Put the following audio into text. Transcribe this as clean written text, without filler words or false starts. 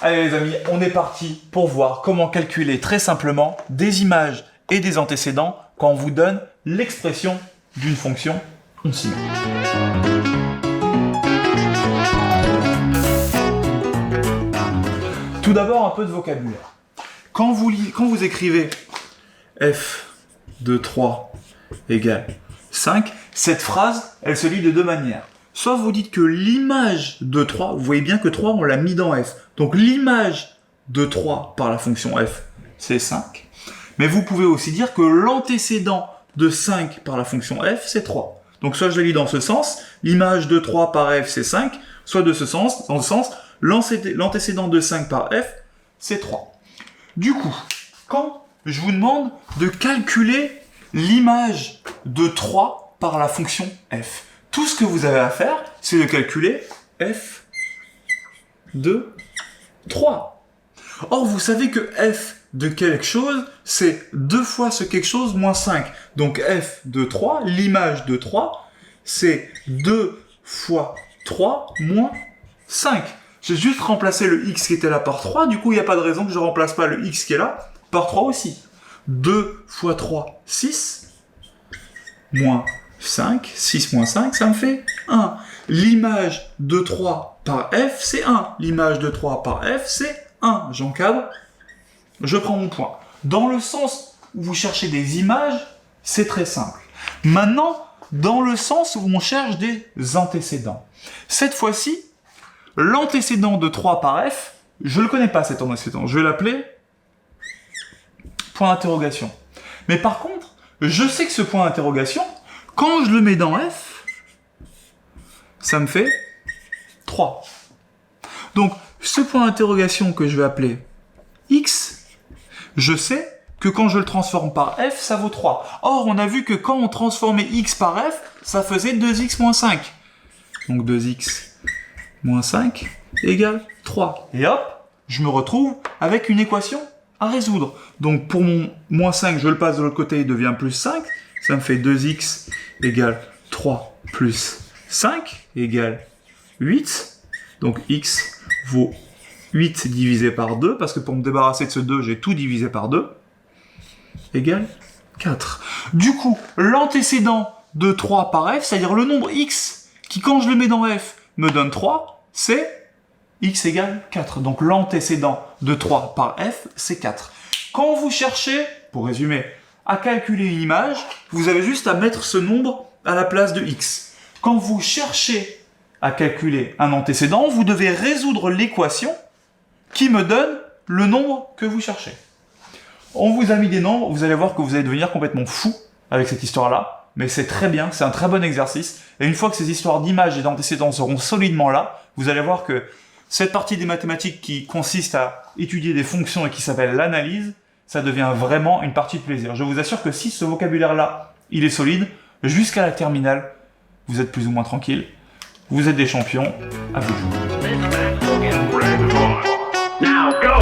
Allez les amis, on est parti pour voir comment calculer très simplement des images et des antécédents quand on vous donne l'expression d'une fonction onzième. Tout d'abord, un peu de vocabulaire. Quand vous écrivez f de 3 égale 5, cette phrase, elle se lit de deux manières. Soit vous dites que l'image de 3, vous voyez bien que 3, on l'a mis dans f. Donc l'image de 3 par la fonction f, c'est 5. Mais vous pouvez aussi dire que l'antécédent de 5 par la fonction f, c'est 3. Donc soit je le lis dans ce sens, l'image de 3 par f, c'est 5, soit de ce sens, dans le sens, l'antécédent de 5 par f, c'est 3. Du coup, quand je vous demande de calculer l'image de 3 par la fonction f, tout ce que vous avez à faire, c'est de calculer f de 3. Or, vous savez que f de quelque chose, c'est 2 fois ce quelque chose moins 5. Donc f de 3, l'image de 3, c'est 2 fois 3 moins 5. J'ai juste remplacé le x qui était là par 3, du coup, il n'y a pas de raison que je ne remplace pas le x qui est là par 3 aussi. 2 fois 3, 6, moins 5, 6 moins 5, ça me fait 1. L'image de 3 par f, c'est 1. L'image de 3 par f, c'est 1. J'encadre, je prends mon point. Dans le sens où vous cherchez des images, c'est très simple. Maintenant, dans le sens où on cherche des antécédents. Cette fois-ci, l'antécédent de 3 par f, je ne le connais pas cet antécédent. Je vais l'appeler point d'interrogation. Mais par contre, je sais que ce point d'interrogation, quand je le mets dans f, ça me fait 3. Donc, ce point d'interrogation que je vais appeler x, je sais que quand je le transforme par f, ça vaut 3. Or, on a vu que quand on transformait x par f, ça faisait 2x moins 5. Donc 2x moins 5 égale 3. Et hop, je me retrouve avec une équation à résoudre. Donc pour mon moins 5, je le passe de l'autre côté, il devient plus 5. Ça me fait 2x égale 3 plus 5 égale 8. Donc x vaut 8 divisé par 2, parce que pour me débarrasser de ce 2, j'ai tout divisé par 2, égale 4. Du coup, l'antécédent de 3 par f, c'est-à-dire le nombre x, qui quand je le mets dans f, me donne 3, c'est x égale 4. Donc l'antécédent de 3 par f, c'est 4. Quand vous cherchez, pour résumer, à calculer une image, vous avez juste à mettre ce nombre à la place de x. Quand vous cherchez à calculer un antécédent, vous devez résoudre l'équation qui me donne le nombre que vous cherchez. On vous a mis des nombres, vous allez voir que vous allez devenir complètement fou avec cette histoire-là, mais c'est très bien, c'est un très bon exercice. Et une fois que ces histoires d'images et d'antécédents seront solidement là, vous allez voir que cette partie des mathématiques qui consiste à étudier des fonctions et qui s'appelle l'analyse, ça devient vraiment une partie de plaisir. Je vous assure que si ce vocabulaire-là, il est solide, jusqu'à la terminale, vous êtes plus ou moins tranquille. Vous êtes des champions, à vous de jouer. Now go!